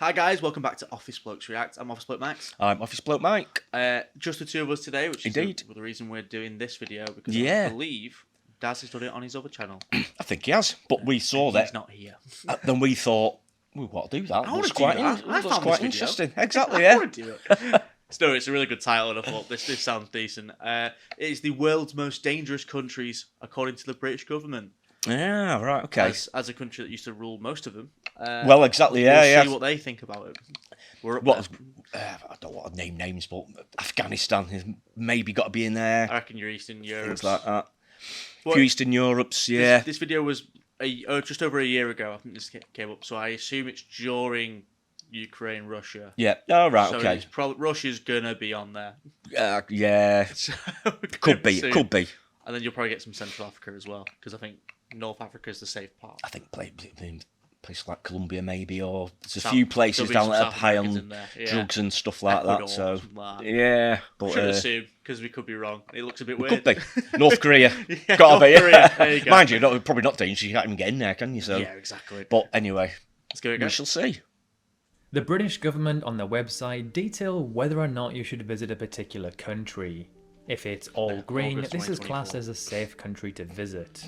Hi guys, welcome back to Office Blokes React. I'm Office Bloke Max. I'm Office Bloke Mike. Just the two of us today, which is Indeed. the reason we're doing this video, because Yeah. I believe Daz has done it on his other channel. I think he has, but we saw that. He's not here. Then we thought, we want to do that. I want to do quite that. I That's found quite this video. interesting. Exactly, I yeah. want to do it. No, it's a really good title, and I thought this sounds decent. It is the world's most dangerous countries, according to the British government. Yeah, right, okay. As a country that used to rule most of them. Well, exactly, yeah, we'll yeah. see what they think about it. We're up What? there. I don't want to name names, but Afghanistan has maybe got to be in there. I reckon your Eastern Europe. Things like that. Well, Few Eastern Europes, yeah. This video was just over a year ago. I think this came up, so I assume it's during Ukraine, Russia. Yeah. Oh, right, So okay. it's Russia's gonna be on there. Yeah. So Could be. It could be. And then you'll probably get some Central Africa as well, because I think North Africa is the safe part. I think places like Colombia maybe, or there's a South- few places there'll be down some there South high Americans on in there, yeah. drugs and stuff like Ecuador, that. So something like that. yeah, but Should assume, because we could be wrong. It looks a bit weird. could be North Korea. Yeah, Gotta be. North Korea. There you go. Mind you, probably not dangerous. You can't even get in there, can you? So Yeah, exactly. But anyway, Let's give it a go. we shall see. The British government on their website detail whether or not you should visit a particular country. If it's all green, August this is 2024. classed as a safe country to visit.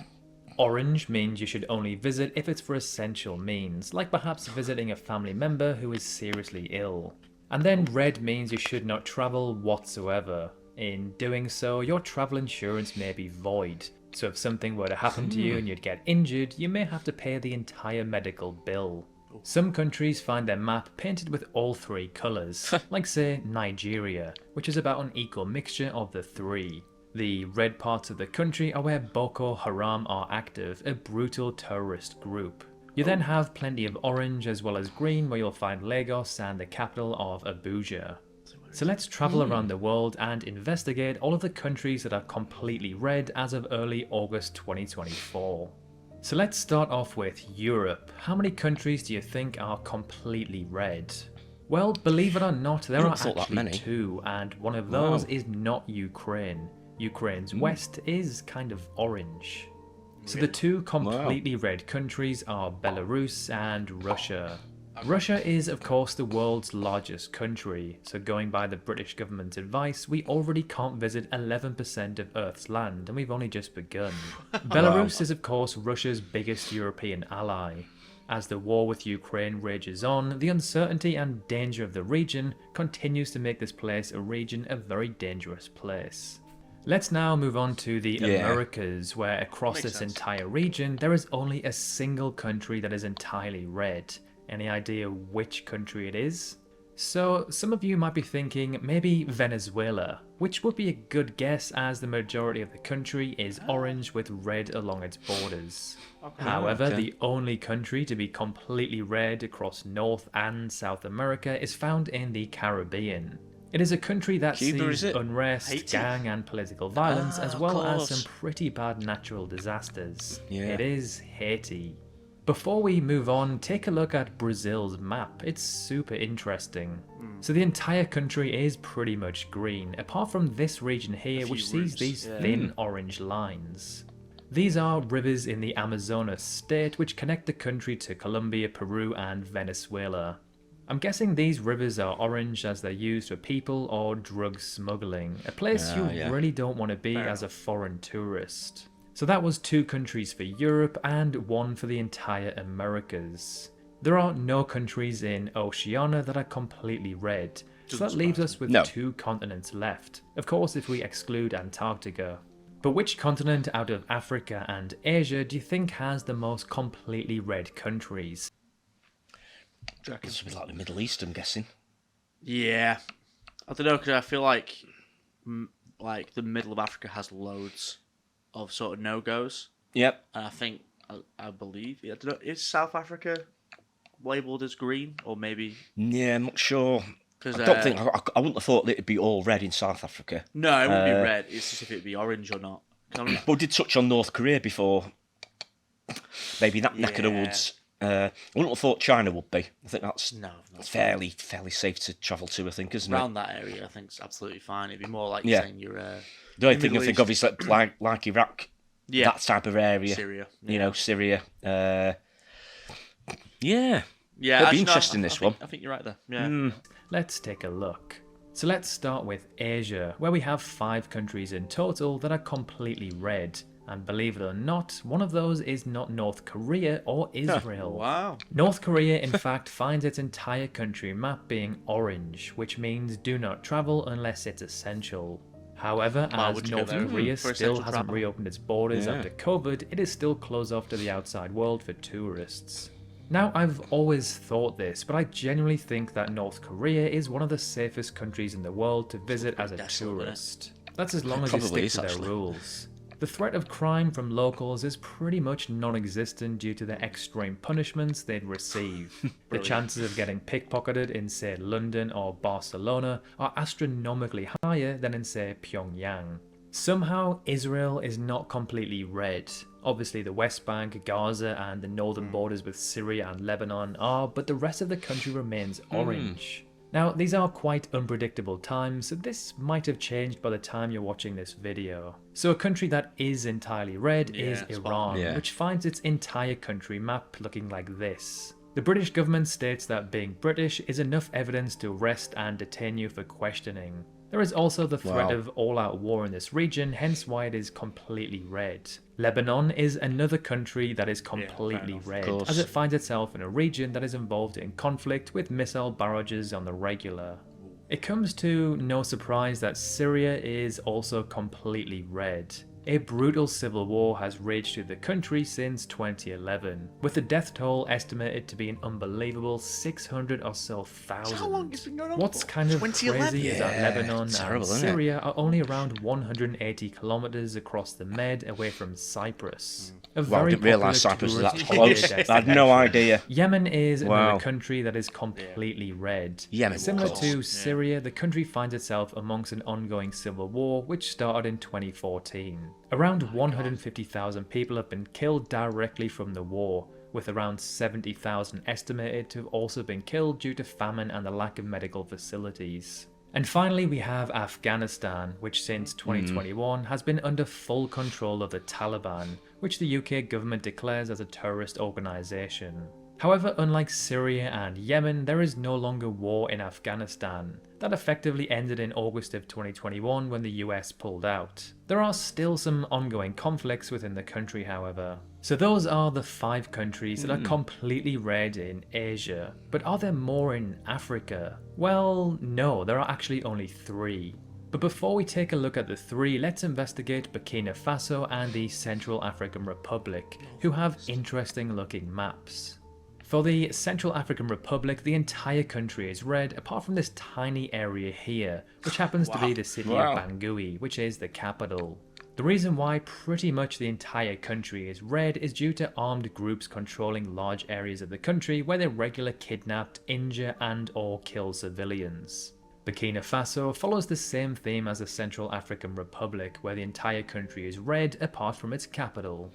Orange means you should only visit if it's for essential means, like perhaps visiting a family member who is seriously ill. And then red means you should not travel whatsoever. In doing so, your travel insurance may be void. So if something were to happen to you and you'd get injured, you may have to pay the entire medical bill. Some countries find their map painted with all three colours, like say Nigeria, which is about an equal mixture of the three. The red parts of the country are where Boko Haram are active, a brutal terrorist group. You then have plenty of orange as well as green, where you'll find Lagos and the capital of Abuja. So let's travel around the world and investigate all of the countries that are completely red as of early August 2024. So let's start off with Europe. How many countries do you think are completely red? Well, believe it or not, there are thought that actually many. two, and one of those Wow. is not Ukraine. Ukraine's west is kind of orange. So the two completely red countries are Belarus and Russia. Russia is of course the world's largest country, so going by the British government's advice, we already can't visit 11% of Earth's land, and we've only just begun. Belarus is of course Russia's biggest European ally. As the war with Ukraine rages on, the uncertainty and danger of the region continues to make this place a region a very dangerous place. Let's now move on to the Americas, where across Makes this sense. entire region, there is only a single country that is entirely red. Any idea which country it is? So, some of you might be thinking maybe Venezuela, which would be a good guess as the majority of the country is orange with red along its borders. However, the only country to be completely red across North and South America is found in the Caribbean. It is a country that Cuba, is sees it? unrest, Haiti. gang and political violence, as of well as course. some pretty bad natural disasters. Yeah. It is Haiti. Before we move on, take a look at Brazil's map. It's super interesting. So the entire country is pretty much green, apart from this region here, few which sees routes, these yeah. thin orange lines. These are rivers in the Amazonas state which connect the country to Colombia, Peru and Venezuela. I'm guessing these rivers are orange as they're used for people or drug smuggling, a place you yeah. really don't want to be Fair as a foreign tourist. So that was 2 countries for Europe and 1 for the entire Americas. There are no countries in Oceania that are completely red, so that Doesn't leaves surprise us with No. 2 continents left, of course if we exclude Antarctica. But which continent out of Africa and Asia do you think has the most completely red countries? It's a bit like the Middle East, I'm guessing. Yeah, I don't know, because I feel like the middle of Africa has loads of sort of no-goes, Yep. and I think I believe I don't know, is South Africa labelled as green, or maybe Yeah, I'm not sure. because I don't think I wouldn't have thought that it'd be all red in South Africa. no, it wouldn't be red. It's just if it'd be orange or not. 'Cause I'm- But we did touch on North Korea before. Maybe that neck of the Yeah. woods. I wouldn't have thought China would be. I think that's No, not fairly safe to travel to, I think, isn't around it? that area. I think it's absolutely fine. It'd be more like Yeah. saying you're The only in thing I Middle think East. of is like Iraq, yeah, that type of area. Syria. You know, Syria. Yeah. Yeah, It'll be actually, no, interesting, this one. I think you're right there. Yeah. Let's take a look. So let's start with Asia, where we have 5 countries in total that are completely red. And believe it or not, one of those is not North Korea or Israel. Wow. North Korea, in fact, finds its entire country map being orange, which means do not travel unless it's essential. However, Why as would you go North there Korea for still essential hasn't travel? reopened its borders Yeah. after COVID, it is still closed off to the outside world for tourists. Now, I've always thought this, but I genuinely think that North Korea is one of the safest countries in the world to visit as a desolate, tourist. That's as long as you Probably stick is, to their actually. rules. The threat of crime from locals is pretty much non-existent due to the extreme punishments they'd receive. The chances of getting pickpocketed in, say, London or Barcelona are astronomically higher than in, say, Pyongyang. Somehow, Israel is not completely red. Obviously, the West Bank, Gaza, and the northern borders with Syria and Lebanon are, but the rest of the country remains orange. Now, these are quite unpredictable times, so this might have changed by the time you're watching this video. So a country that is entirely red is spot Iran, on. Yeah. which finds its entire country map looking like this. The British government states that being British is enough evidence to arrest and detain you for questioning. There is also the threat Wow. of all-out war in this region, hence why it is completely red. Lebanon is another country that is completely enough. red, Of course. as it finds itself in a region that is involved in conflict with missile barrages on the regular. It comes to no surprise that Syria is also completely red. A brutal civil war has raged through the country since 2011, with the death toll estimated to be an unbelievable 600 or so thousand. How long it's been going on What's for? kind of 2011? crazy is that Yeah, Lebanon it's and terrible, isn't it? Syria are only around 180 kilometers across the Med away from Cyprus. A Wow, I very didn't realise popular Cyprus was that tourist close. destination. I had no idea. Yemen is Wow. another country that is completely red. Yemen, Similar of to course. Syria, the country finds itself amongst an ongoing civil war which started in 2014. Around 150,000 people have been killed directly from the war, with around 70,000 estimated to have also been killed due to famine and the lack of medical facilities. And finally, we have Afghanistan, which since 2021 has been under full control of the Taliban, which the UK government declares as a terrorist organisation. However, unlike Syria and Yemen, there is no longer war in Afghanistan. That effectively ended in August of 2021 when the US pulled out. There are still some ongoing conflicts within the country, however. So those are the 5 countries that are completely red in Asia. But are there more in Africa? Well, no, there are actually only 3. But before we take a look at the 3, let's investigate Burkina Faso and the Central African Republic, who have interesting looking maps. For the Central African Republic, the entire country is red, apart from this tiny area here, which happens to be the city Wow. of Bangui, which is the capital. The reason why pretty much the entire country is red is due to armed groups controlling large areas of the country where they regularly kidnap, injure and or kill civilians. Burkina Faso follows the same theme as the Central African Republic, where the entire country is red apart from its capital.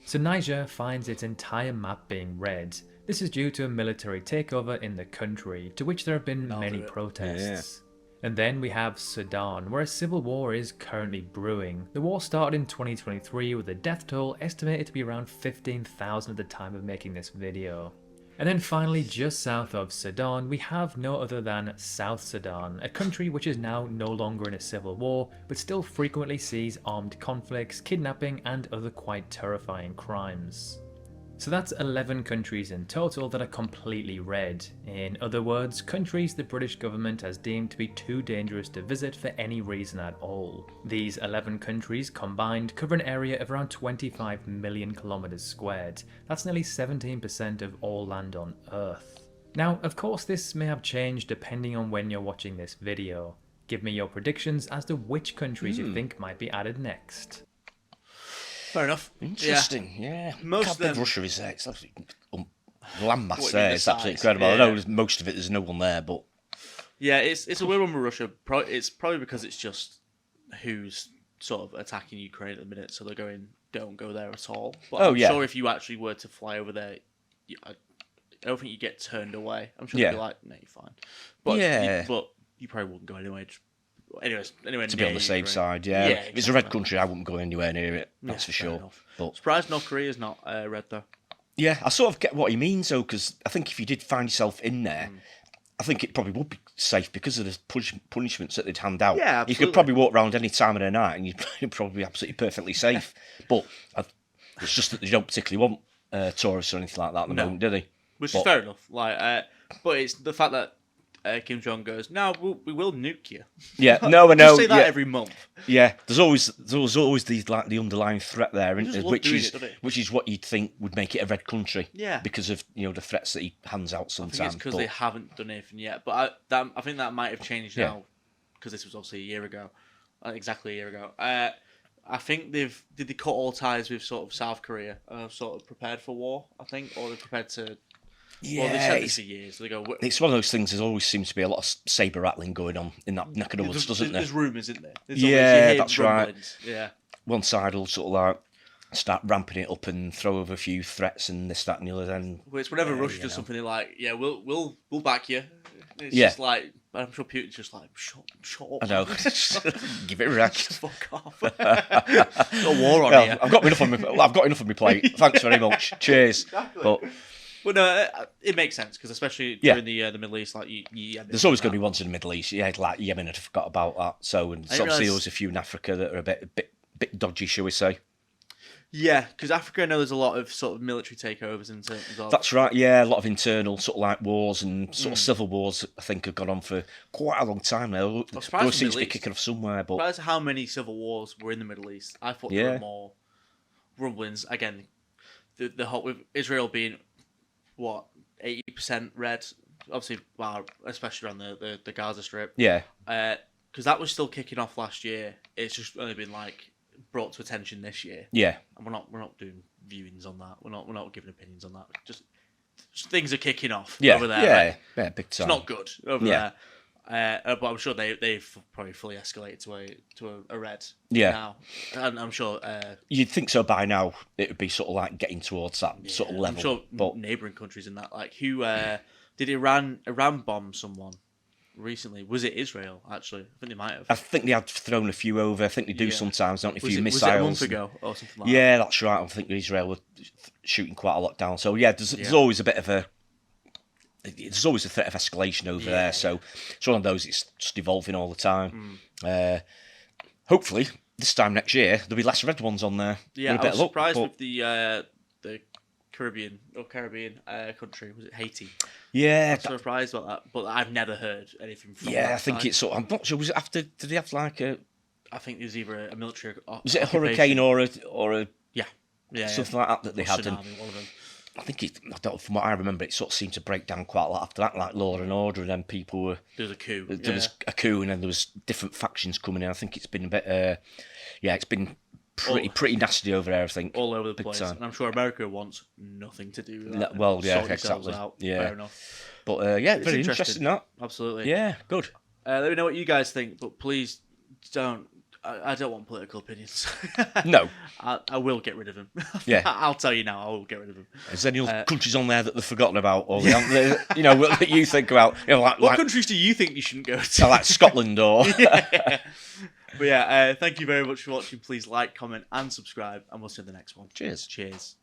So Niger finds its entire map being red. This is due to a military takeover in the country, to which there have been many protests. And then we have Sudan, where a civil war is currently brewing. The war started in 2023 with a death toll estimated to be around 15,000 at the time of making this video. And then finally, just south of Sudan, we have no other than South Sudan, a country which is now no longer in a civil war, but still frequently sees armed conflicts, kidnapping, and other quite terrifying crimes. So that's 11 countries in total that are completely red. In other words, countries the British government has deemed to be too dangerous to visit for any reason at all. These 11 countries combined cover an area of around 25 million kilometers squared. That's nearly 17% of all land on Earth. Now, of course, this may have changed depending on when you're watching this video. Give me your predictions as to which countries you think might be added next. Fair enough. Interesting, yeah. Most How of big them- Russia is there? It's absolutely landmass What, you there. mean the It's absolutely size? incredible. I Yeah. know there's- most of it, there's no one there, but Yeah, it's a weird one with Russia. It's probably because it's just who's sort of attacking Ukraine at the minute, so they're going, don't go there at all. But Oh, I'm yeah. sure if you actually were to fly over there, I don't think you get turned away. I'm sure Yeah. they'd be like, no, you're fine. But Yeah. but you probably wouldn't go anyway. Anyway, to be on the safe side, yeah. If it's a red country, I wouldn't go anywhere near it. That's for fair sure. enough. But Surprised North Korea is not red though. Yeah, I sort of get what he means though, because I think if you did find yourself in there, I think it probably would be safe because of the punishments that they'd hand out. Yeah, You absolutely. could probably walk around any time of the night and you'd probably be absolutely perfectly safe. But it's just that they don't particularly want tourists or anything like that at the moment, do they? Which is fair enough. But it's the fact that Kim Jong goes, "No, we will nuke you." Yeah, no, I know. Just say that every month. Yeah, there's always the underlying threat there, He just which doing is it, doesn't he? which is what you'd think would make it a red country. Yeah. Because of the threats that he hands out I sometimes. think it's because they haven't done anything yet. But I think that might have changed Yeah. now, because this was obviously a year ago, exactly a year ago. I think did they cut all ties with sort of South Korea, sort of prepared for war. I think, or they're prepared to. Yeah, Well, they've said this for years. So they go. it's one of those things. There always seems to be a lot of saber rattling going on in that neck of the woods, doesn't there? There's rumours, isn't there? Yeah, that's right. rumblings. Yeah. One side will sort of like start ramping it up and throw over a few threats and this, that, and the other. Then Well, it's whenever Russia does something, they're like, "Yeah, we'll back you." It's Yeah. just like, I'm sure Putin's just like, "Shut up." I know, give it a rack. Fuck off. Got a war on here. I've got enough on my plate. Thanks very much. Cheers. Exactly. But Well, no, it makes sense because especially during the Middle East, like there's always going to be ones in the Middle East. Yeah, like Yemen, I forgot about that. So, and didn't obviously realise- there's a few in Africa that are a bit dodgy, shall we say? Yeah, because Africa, I know there's a lot of sort of military takeovers in terms of. That's right. Yeah, a lot of internal sort of like wars and sort of civil wars. I think have gone on for quite a long time now. They surprised always the seems to Middle be East. kicking off somewhere, but Surprised how many civil wars were in the Middle East. I thought there were more rumblings. Again, the whole with Israel being what 80% red. Obviously, well, especially around the Gaza Strip. yeah, Because that was still kicking off last year. It's just only been like brought to attention this year, yeah, and we're not doing viewings on that. We're not giving opinions on that. Just things are kicking off over there. yeah, Like, big time. it's not good over Yeah. there. But I'm sure they've probably fully escalated to a red Yeah. now, and I'm sure. You'd think so by now. It would be sort of like getting towards that sort of level. I'm sure but neighbouring countries in that, like who did Iran bomb someone recently? Was it Israel? Actually, I think they might have. I think they had thrown a few over. I think they do Yeah. sometimes, don't they? A Was few it missiles. a month ago or something like that? Yeah, that's right. I think Israel were shooting quite a lot down. So yeah, there's always a bit of a. There's always a threat of escalation over there. So it's one of those. It's just evolving all the time. Hopefully, this time next year there'll be less red ones on there. Yeah, With a I bit was of luck, surprised but- with the Caribbean country. Was it Haiti? Yeah, I was surprised about that, but I've never heard anything from. yeah. that I think side. it's sort. I'm not sure. Was it after? Did they have like a? I think it was either a military. Was it a hurricane or a yeah, something like that they had? And tsunami, one of them. I think from what I remember, it sort of seemed to break down quite a lot after that, like Law and Order, and then people were. There was a coup. There was a coup, and then there was different factions coming in. I think it's been a bit, it's been pretty nasty over there. I think all over the big place, time. and I'm sure America wants nothing to do with that. Well, yeah, Sort yourselves exactly. out. Yeah. Fair enough. But It's very interesting that. Absolutely. Yeah, good. Let me know what you guys think, but please don't. I don't want political opinions. No. I will get rid of them. Yeah. I'll tell you now. I will get rid of them. Is there any other countries on there that they've forgotten about, or that you think about? What countries do you think you shouldn't go to? like Scotland or? Yeah. But yeah, thank you very much for watching. Please like, comment, and subscribe, and we'll see you in the next one. Cheers. Cheers.